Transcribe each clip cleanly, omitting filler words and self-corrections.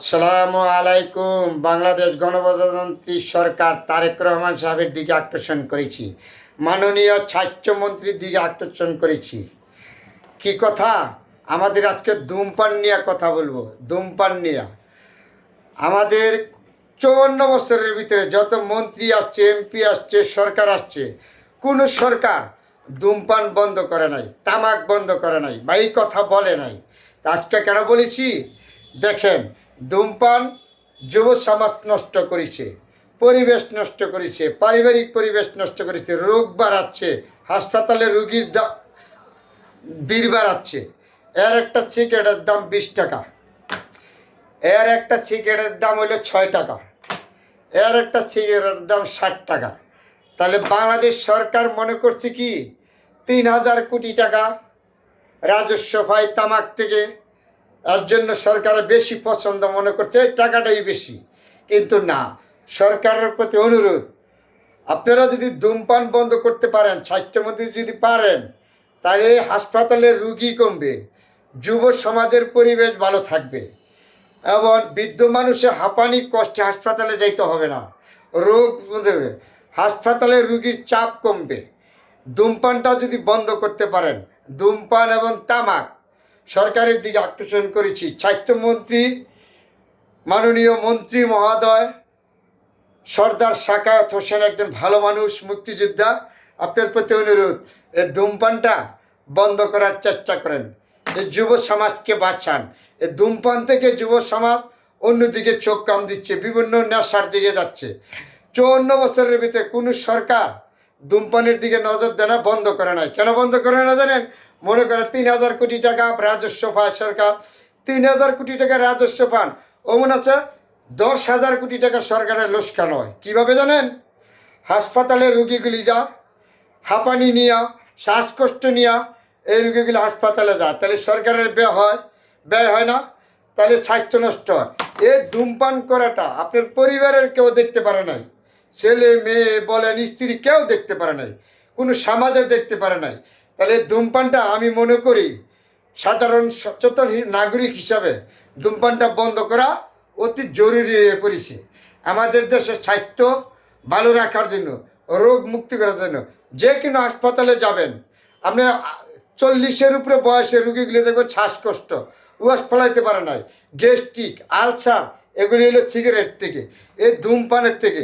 আসসালামু আলাইকুম। বাংলাদেশ গণপ্রজাতন্ত্রী সরকার তারেক রহমান সাহেবের দিকে আকর্ষণ করেছি, মাননীয় স্বাস্থ্যমন্ত্রীর দিকে আকর্ষণ করেছি। কি কথা? আমাদের আজকে ধূমপান নিয়ে কথা বলবো। ধূমপান নিয়ে আমাদের 54 বছরের ভিতরে যত মন্ত্রী আসছে, এমপি আসছে, সরকার আসছে, কোনো সরকার ধূমপান বন্ধ করে নাই, তামাক বন্ধ করে নাই বা এই কথা বলে নাই। আজকে কেন বলেছি? দেখেন, ধূমপান যুব সমাজ নষ্ট করেছে, পরিবেশ নষ্ট করেছে, পারিবারিক পরিবেশ নষ্ট করেছে, রোগ বাড়াচ্ছে, হাসপাতালে রুগীর ভিড় বাড়াচ্ছে। এর একটা সিগারেটের দাম 20 টাকা, এর একটা সিগারেটের দাম হইলো 6 টাকা, এর একটা সিগারেটের দাম 60 টাকা। তাহলে বাংলাদেশ সরকার মনে করছে কি 3000 কোটি টাকা রাজস্ব পায় তামাক থেকে, এর জন্য সরকারের বেশি পছন্দ মনে করছে এই টাকাটাই বেশি। কিন্তু না, সরকারের প্রতি অনুরোধ, আপনারা যদি ধূমপান বন্ধ করতে পারেন, স্বাস্থ্যমন্ত্রী যদি পারেন, তাহলে হাসপাতালের রুগী কমবে, যুব সমাজের পরিবেশ ভালো থাকবে এবং বৃদ্ধ মানুষের হাঁপানি কষ্টে হাসপাতালে যাইতে হবে না, রোগ দেবে, হাসপাতালের রুগীর চাপ কমবে। ধূমপানটা যদি বন্ধ করতে পারেন, ধূমপান এবং তামাক সরকারের দিকে আকর্ষণ করেছি। স্বাস্থ্যমন্ত্রী মাননীয় মন্ত্রী মহোদয় সর্দার সাকায়াত হোসেন একজন ভালো মানুষ, মুক্তিযোদ্ধা। আপনার প্রতি অনুরোধ, এই ধূমপানটা বন্ধ করার চেষ্টা করেন, এই যুব সমাজকে বাঁচান। এই ধূমপান থেকে যুব সমাজ অন্যদিকে চোখ কান দিচ্ছে, বিভিন্ন নেশার দিকে যাচ্ছে। 54 বছরের ভিতরে কোনো সরকার ধূমপানের দিকে নজর দেয় না, বন্ধ করে নাই। কেন বন্ধ করে না জানেন? মনে করে 3000 কোটি টাকা রাজস্ব পায় সরকার, 3000 কোটি টাকা রাজস্ব পান, অমন আছে 10,000 কোটি টাকা সরকারের লোকসান হয়। কীভাবে জানেন? হাসপাতালে রুগীগুলি যা হাঁপানি নিয়া, শ্বাসকষ্ট নিয়া, এই রুগীগুলি হাসপাতালে যায়, তাহলে সরকারের ব্যয় হয় না? তাহলে স্বাস্থ্য নষ্ট হয়। এই ধূমপান করাটা আপনার পরিবারের কেউ দেখতে পারে নাই, ছেলে মেয়ে বলেন, স্ত্রী কেউ দেখতে পারে নাই, কোনো সমাজে দেখতে পারে নাই। তাহলে ধূমপানটা আমি মনে করি সাধারণ সচেতন নাগরিক হিসাবে ধূমপানটা বন্ধ করা অতি জরুরি হয়ে পড়েছে আমাদের দেশের স্বাস্থ্য ভালো রাখার জন্য, রোগ মুক্তি করার জন্য। যে কোনো হাসপাতালে যাবেন, আপনি 40-এর উপরে বয়সের রুগীগুলি দেখবেন শ্বাসকষ্ট, উয়াস ফেলাইতে পারে নাই, গ্যাস্ট্রিক, আলসার, এগুলি হলো সিগারেট থেকে, এই ধূমপানের থেকে।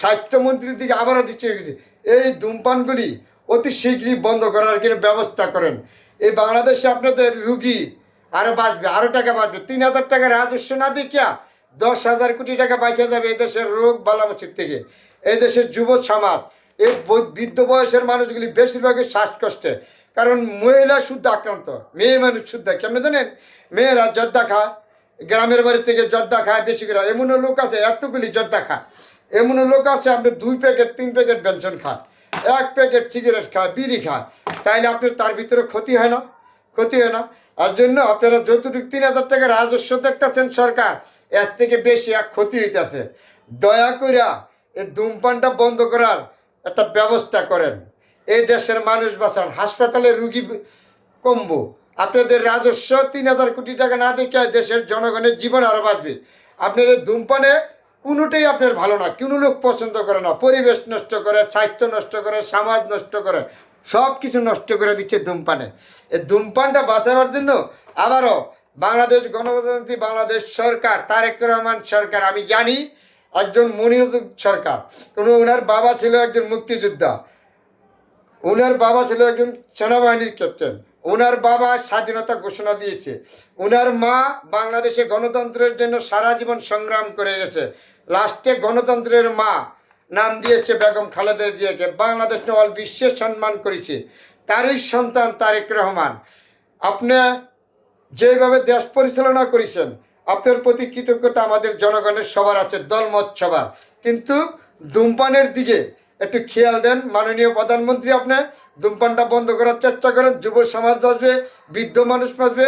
স্বাস্থ্যমন্ত্রীর দিকে আবারও দৃষ্টি রেখেছে, এই ধূমপানগুলি অতি শীঘ্রই বন্ধ করার কিন্তু ব্যবস্থা করেন। এই বাংলাদেশে আপনাদের রুগী আরও বাঁচবে, আরও টাকা বাঁচবে। 3000 টাকা রাজস্ব না দেখিয়া 10,000 কোটি টাকা বাঁচা যাবে এই দেশের রোগ বালামছির থেকে। এই দেশের যুব সমাজ, এই বৃদ্ধ বয়সের মানুষগুলি বেশিরভাগই শ্বাসকষ্টে, কারণ মহিলা শুদ্ধ আক্রান্ত, মেয়ে মানুষ শুদ্ধ। কেমন জানেন? মেয়েরা জর্দা খায়, গ্রামের বাড়ি থেকে জর্দা খায় বেশি করে, এমনও লোক আছে এতগুলি জর্দা খায়, এমনও লোক আছে আপনি 2 প্যাকেট 3 প্যাকেট ব্যঞ্জন খায়, 1 প্যাকেট সিগারেট খায়, বিড়ি খায়। তাইলে আপনার তার ভিতরে ক্ষতি হয় না? ক্ষতি হয় না? আর জন্য আপনারা যতটুকু 3000 টাকা রাজস্ব দেখতেছেন সরকার, এর থেকে বেশি এক ক্ষতি হইতেছে। দয়া করিয়া এই ধূমপানটা বন্ধ করার একটা ব্যবস্থা করেন, এই দেশের মানুষ বাঁচান, হাসপাতালে রুগী কমবো। আপনাদের রাজস্ব 3000 কোটি টাকা না দেখে দেশের জনগণের জীবন আরও বাঁচবে। আপনার এই ধূমপানে কোনোটাই আপনার ভালো না, কোনো লোক পছন্দ করে না, পরিবেশ নষ্ট করে, স্বাস্থ্য নষ্ট করে, সমাজ নষ্ট করে, সব কিছু নষ্ট করে দিচ্ছে ধূমপানে। এই ধূমপানটা বাঁচাবার জন্য আবারও বাংলাদেশ গণপ্রজাতন্ত্রী বাংলাদেশ সরকার, তারেক রহমান সরকার, আমি জানি একজন মনিরুদ্দিন সরকার, কোনো ওনার বাবা ছিল একজন মুক্তিযোদ্ধা, ওনার বাবা ছিল একজন সেনাবাহিনীর ক্যাপ্টেন, ওনার বাবা স্বাধীনতা ঘোষণা দিয়েছে, ওনার মা বাংলাদেশে গণতন্ত্রের জন্য সারা জীবন সংগ্রাম করে গেছে, লাস্টে গণতন্ত্রের মা নাম দিয়েছে বেগম খালেদা জিয়াকে, বাংলাদেশ অল বিশ্বে সম্মান করেছে। তারই সন্তান তারেক রহমান, আপনি যেভাবে দেশ পরিচালনা করেছেন, আপনার প্রতি কৃতজ্ঞতা আমাদের জনগণের সবার আছে, দলমত সবার। কিন্তু ধূমপানের দিকে একটু খেয়াল দেন মাননীয় প্রধানমন্ত্রী। আপনি ধূমপানটা বন্ধ করার চেষ্টা করেন, যুব সমাজ বাঁচবে, বৃদ্ধ মানুষ বাঁচবে,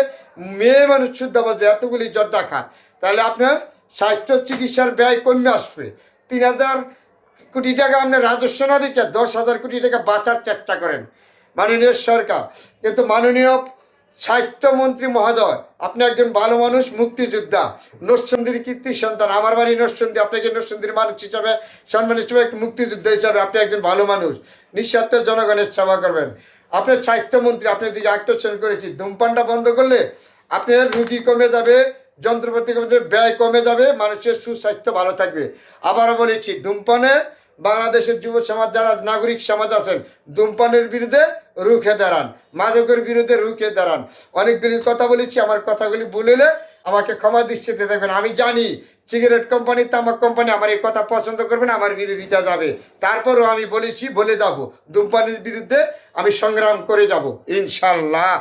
মেয়ে মানুষ শুদ্ধ বাঁচবে। এতগুলি জর্দা খান, তাহলে আপনার স্বাস্থ্য চিকিৎসার ব্যয় কমে আসবে। 3000 কোটি টাকা আপনার রাজস্ব না দিকে 10,000 কোটি টাকা বাঁচার চেষ্টা করেন মাননীয় সরকার। কিন্তু মাননীয় স্বাস্থ্যমন্ত্রী মহোদয়, আপনি একজন ভালো মানুষ, মুক্তিযোদ্ধা, নরসিংদীর কীর্তি সন্তান। আমার বাড়ি নরসিংদী, আপনাকে নরসিংদীর মানুষ হিসাবে, সম্মান হিসাবে, একটি মুক্তিযোদ্ধা হিসাবে আপনি একজন ভালো মানুষ, নিঃস্বার্থ জনগণের সেবা করবেন। আপনার স্বাস্থ্যমন্ত্রী, আপনি দিকে আকর্ষণ করেছি, ধূমপানটা বন্ধ করলে আপনার রুগী কমে যাবে, যন্ত্রপাতি কমে যাবে, ব্যয় কমে যাবে, মানুষের সুস্বাস্থ্য ভালো থাকবে। আবারও বলেছি, ধূমপানে বাংলাদেশের যুব সমাজ, যারা নাগরিক সমাজ আছেন, ধূমপানের বিরুদ্ধে রুখে দাঁড়ান, মাদকের বিরুদ্ধে রুখে দাঁড়ান। অনেকগুলি কথা বলেছি, আমার কথাগুলি ভুলেলে আমাকে ক্ষমা দৃষ্টিতে দেখবেন। আমি জানি সিগারেট কোম্পানি, তামাক কোম্পানি আমার এই কথা পছন্দ করবে না, আমার বিরোধিতা যাবে। তারপরও আমি বলেছি, বলে যাব, ধূমপানের বিরুদ্ধে আমি সংগ্রাম করে যাব ইনশাল্লাহ।